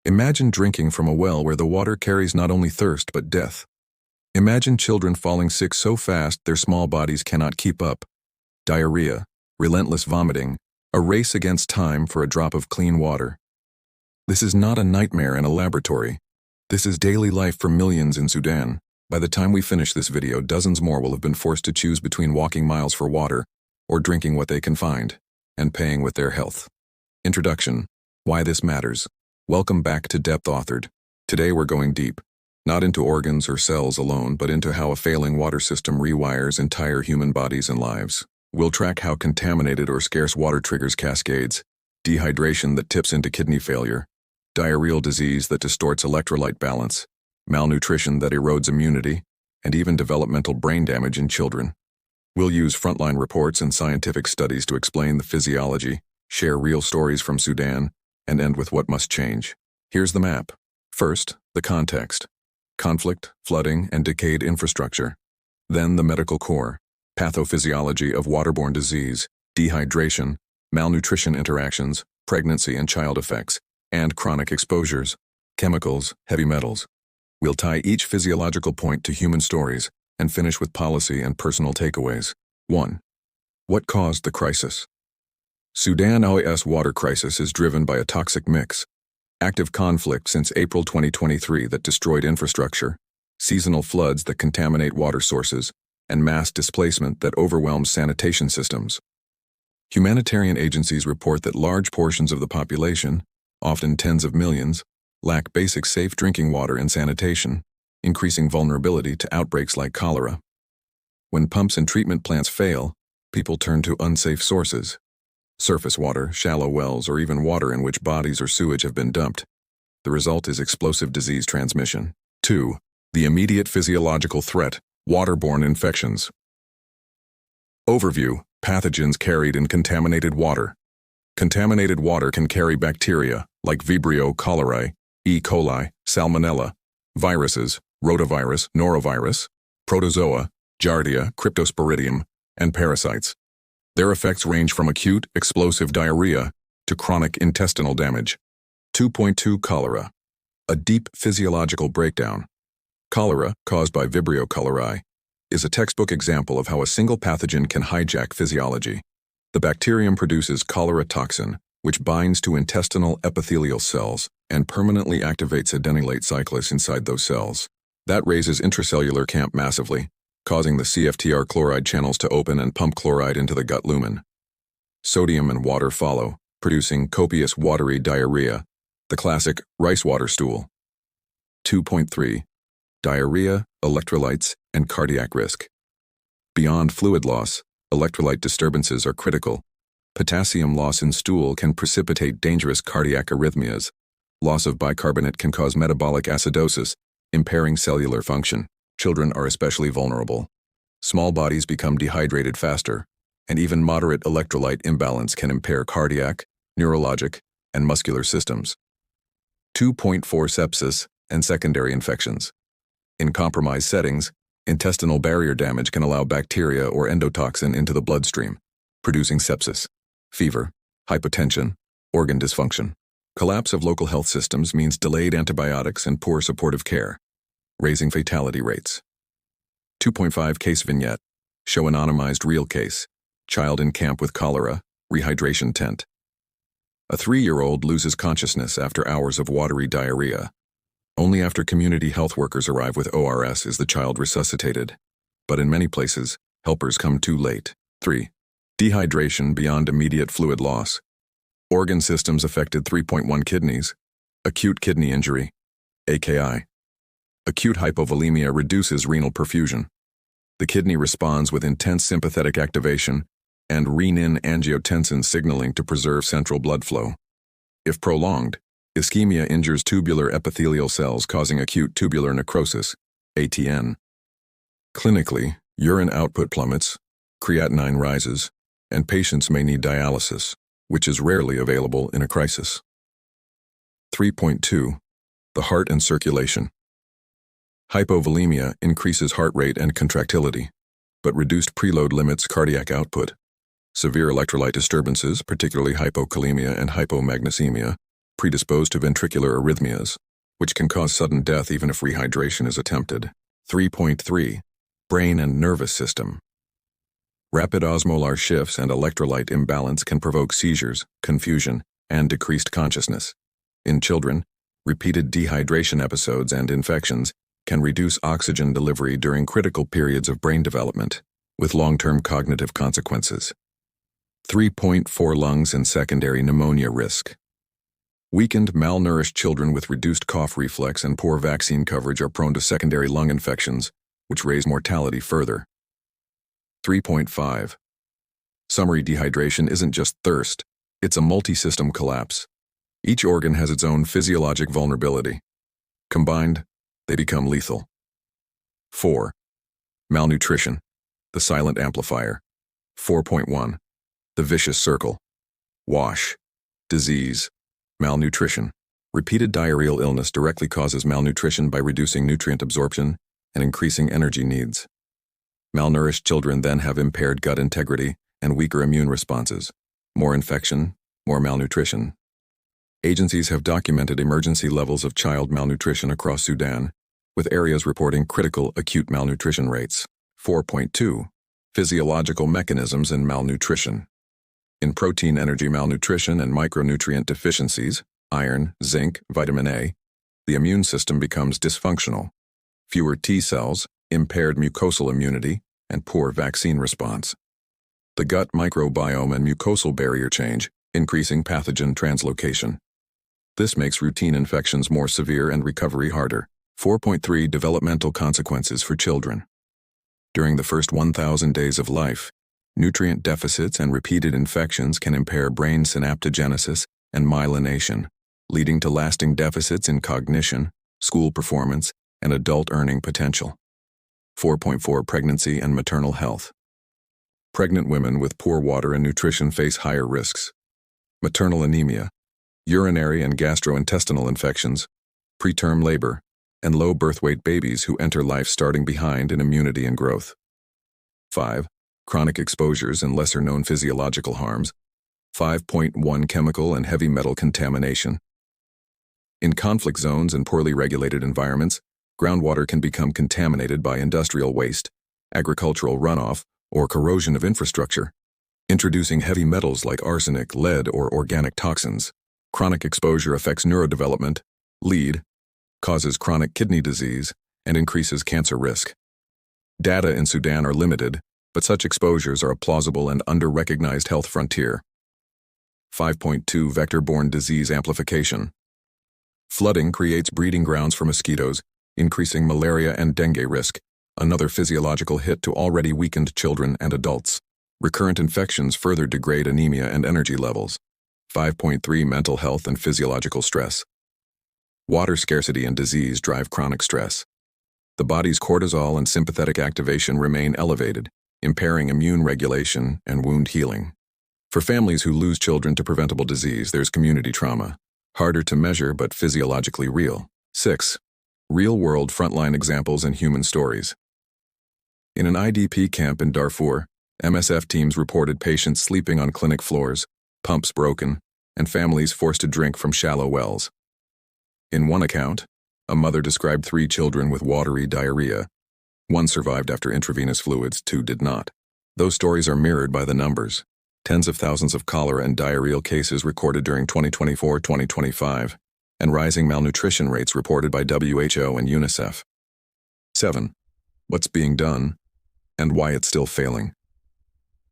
Imagine drinking from a well where the water carries not only thirst but death. Imagine children falling sick so fast their small bodies cannot keep up. Diarrhea, relentless vomiting, a race against time for a drop of clean water. This is not a nightmare in a laboratory. This is daily life for millions in Sudan. By the time we finish this video, dozens more will have been forced to choose between walking miles for water or drinking what they can find, and paying with their health. Introduction. Why this matters. Welcome back to DepthAuthored. Today we're going deep, not into organs or cells alone, but into how a failing water system rewires entire human bodies and lives. We'll track how contaminated or scarce water triggers cascades, dehydration that tips into kidney failure, diarrheal disease that distorts electrolyte balance, malnutrition that erodes immunity, and even developmental brain damage in children. We'll use frontline reports and scientific studies to explain the physiology, share real stories from Sudan, and end with what must change. Here's the map. First, the context. Conflict, flooding, and decayed infrastructure. Then the medical core. Pathophysiology of waterborne disease, dehydration, malnutrition interactions, pregnancy and child effects, and chronic exposures, chemicals, heavy metals. We'll tie each physiological point to human stories and finish with policy and personal takeaways. 1. What caused the crisis? Sudan's water crisis is driven by a toxic mix. Active conflict since April 2023 that destroyed infrastructure, seasonal floods that contaminate water sources, and mass displacement that overwhelms sanitation systems. Humanitarian agencies report that large portions of the population, often tens of millions, lack basic safe drinking water and sanitation, increasing vulnerability to outbreaks like cholera. When pumps and treatment plants fail, people turn to unsafe sources. Surface water, shallow wells, or even water in which bodies or sewage have been dumped. The result is explosive disease transmission. 2. The immediate physiological threat, waterborne infections. Overview, pathogens carried in contaminated water. Contaminated water can carry bacteria, like Vibrio cholerae, E. coli, Salmonella, viruses, rotavirus, norovirus, protozoa, Giardia, cryptosporidium, and parasites. Their effects range from acute, explosive diarrhea to chronic intestinal damage. 2.2 Cholera. A deep physiological breakdown. Cholera, caused by Vibrio cholerae, is a textbook example of how a single pathogen can hijack physiology. The bacterium produces cholera toxin, which binds to intestinal epithelial cells and permanently activates adenylate cyclase inside those cells. That raises intracellular camp massively, causing the CFTR chloride channels to open and pump chloride into the gut lumen. Sodium and water follow, producing copious watery diarrhea, the classic rice water stool. 2.3. Diarrhea, electrolytes, and cardiac risk. Beyond fluid loss, electrolyte disturbances are critical. Potassium loss in stool can precipitate dangerous cardiac arrhythmias. Loss of bicarbonate can cause metabolic acidosis, impairing cellular function. Children are especially vulnerable. Small bodies become dehydrated faster, and even moderate electrolyte imbalance can impair cardiac, neurologic, and muscular systems. 2.4 Sepsis and secondary infections. In compromised settings, intestinal barrier damage can allow bacteria or endotoxin into the bloodstream, producing sepsis, fever, hypotension, organ dysfunction. Collapse of local health systems means delayed antibiotics and poor supportive care, raising fatality rates. 2.5 Case vignette. Show anonymized real case. Child in camp with cholera, rehydration tent. A 3-year-old loses consciousness after hours of watery diarrhea. Only after community health workers arrive with ORS is the child resuscitated. But in many places, helpers come too late. 3. Dehydration beyond immediate fluid loss. Organ systems affected. 3.1 Kidneys. Acute kidney injury, AKI. Acute hypovolemia reduces renal perfusion. The kidney responds with intense sympathetic activation and renin-angiotensin signaling to preserve central blood flow. If prolonged, ischemia injures tubular epithelial cells causing acute tubular necrosis, ATN. Clinically, urine output plummets, creatinine rises, and patients may need dialysis, which is rarely available in a crisis. 3.2. The heart and circulation. Hypovolemia increases heart rate and contractility, but reduced preload limits cardiac output. Severe electrolyte disturbances, particularly hypokalemia and hypomagnesemia, predisposed to ventricular arrhythmias, which can cause sudden death even if rehydration is attempted. 3.3. Brain and nervous system. Rapid osmolar shifts and electrolyte imbalance can provoke seizures, confusion, and decreased consciousness. In children, repeated dehydration episodes and infections can reduce oxygen delivery during critical periods of brain development, with long-term cognitive consequences. 3.4. Lungs and secondary pneumonia risk. Weakened, malnourished children with reduced cough reflex and poor vaccine coverage are prone to secondary lung infections, which raise mortality further. 3.5. Summary: dehydration isn't just thirst, it's a multi-system collapse. Each organ has its own physiologic vulnerability. Combined, they become lethal. 4. Malnutrition, the silent amplifier. 4.1. The vicious circle. WASH, disease, malnutrition. Repeated diarrheal illness directly causes malnutrition by reducing nutrient absorption and increasing energy needs. Malnourished children then have impaired gut integrity and weaker immune responses. More infection, more malnutrition. Agencies have documented emergency levels of child malnutrition across Sudan, with areas reporting critical acute malnutrition rates. 4.2. Physiological mechanisms in malnutrition. In protein energy malnutrition and micronutrient deficiencies, iron, zinc, vitamin A, the immune system becomes dysfunctional. Fewer T cells, impaired mucosal immunity, and poor vaccine response. The gut microbiome and mucosal barrier change, increasing pathogen translocation. This makes routine infections more severe and recovery harder. 4.3. Developmental consequences for children. During the first 1,000 days of life, nutrient deficits and repeated infections can impair brain synaptogenesis and myelination, leading to lasting deficits in cognition, school performance, and adult earning potential. 4.4. Pregnancy and maternal health. Pregnant women with poor water and nutrition face higher risks. Maternal anemia, urinary and gastrointestinal infections, preterm labor, and low birth weight babies who enter life starting behind in immunity and growth. 5. Chronic exposures and lesser-known physiological harms. 5.1. Chemical and heavy metal contamination. In conflict zones and poorly regulated environments, groundwater can become contaminated by industrial waste, agricultural runoff, or corrosion of infrastructure, introducing heavy metals like arsenic, lead, or organic toxins. Chronic exposure affects neurodevelopment, lead, causes chronic kidney disease, and increases cancer risk. Data in Sudan are limited, but such exposures are a plausible and under-recognized health frontier. 5.2. Vector-borne disease amplification. Flooding creates breeding grounds for mosquitoes, increasing malaria and dengue risk, another physiological hit to already weakened children and adults. Recurrent infections further degrade anemia and energy levels. 5.3. Mental health and physiological stress. Water scarcity and disease drive chronic stress. The body's cortisol and sympathetic activation remain elevated, impairing immune regulation and wound healing. For families who lose children to preventable disease, there's community trauma. Harder to measure but physiologically real. 6. Real-world frontline examples and human stories. In an IDP camp in Darfur, MSF teams reported patients sleeping on clinic floors, pumps broken, and families forced to drink from shallow wells. In one account, a mother described 3 children with watery diarrhea. 1 survived after intravenous fluids, 2 did not. Those stories are mirrored by the numbers. Tens of thousands of cholera and diarrheal cases recorded during 2024-2025, and rising malnutrition rates reported by WHO and UNICEF. 7. What's being done, and why it's still failing.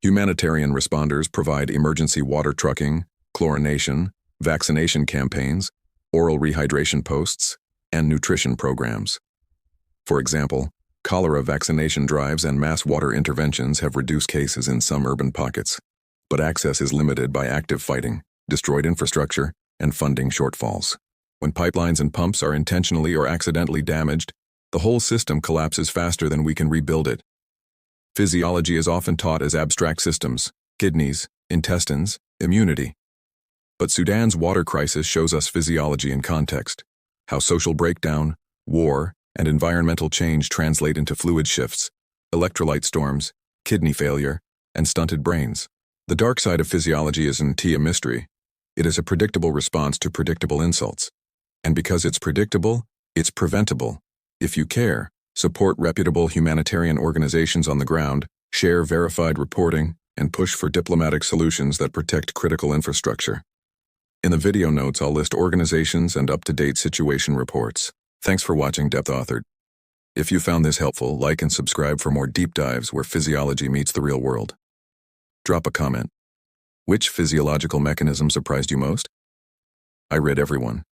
Humanitarian responders provide emergency water trucking, chlorination, vaccination campaigns, oral rehydration posts, and nutrition programs. For example, cholera vaccination drives and mass water interventions have reduced cases in some urban pockets, but access is limited by active fighting, destroyed infrastructure, and funding shortfalls. When pipelines and pumps are intentionally or accidentally damaged, the whole system collapses faster than we can rebuild it. Physiology is often taught as abstract systems: kidneys, intestines, immunity. But Sudan's water crisis shows us physiology in context, how social breakdown, war, and environmental change translate into fluid shifts, electrolyte storms, kidney failure, and stunted brains. The dark side of physiology isn't a mystery. It is a predictable response to predictable insults. And because it's predictable, it's preventable. If you care, support reputable humanitarian organizations on the ground, share verified reporting, and push for diplomatic solutions that protect critical infrastructure. In the video notes, I'll list organizations and up-to-date situation reports. Thanks for watching DepthAuthored. If you found this helpful, like and subscribe for more deep dives where physiology meets the real world. Drop a comment. Which physiological mechanism surprised you most? I read everyone.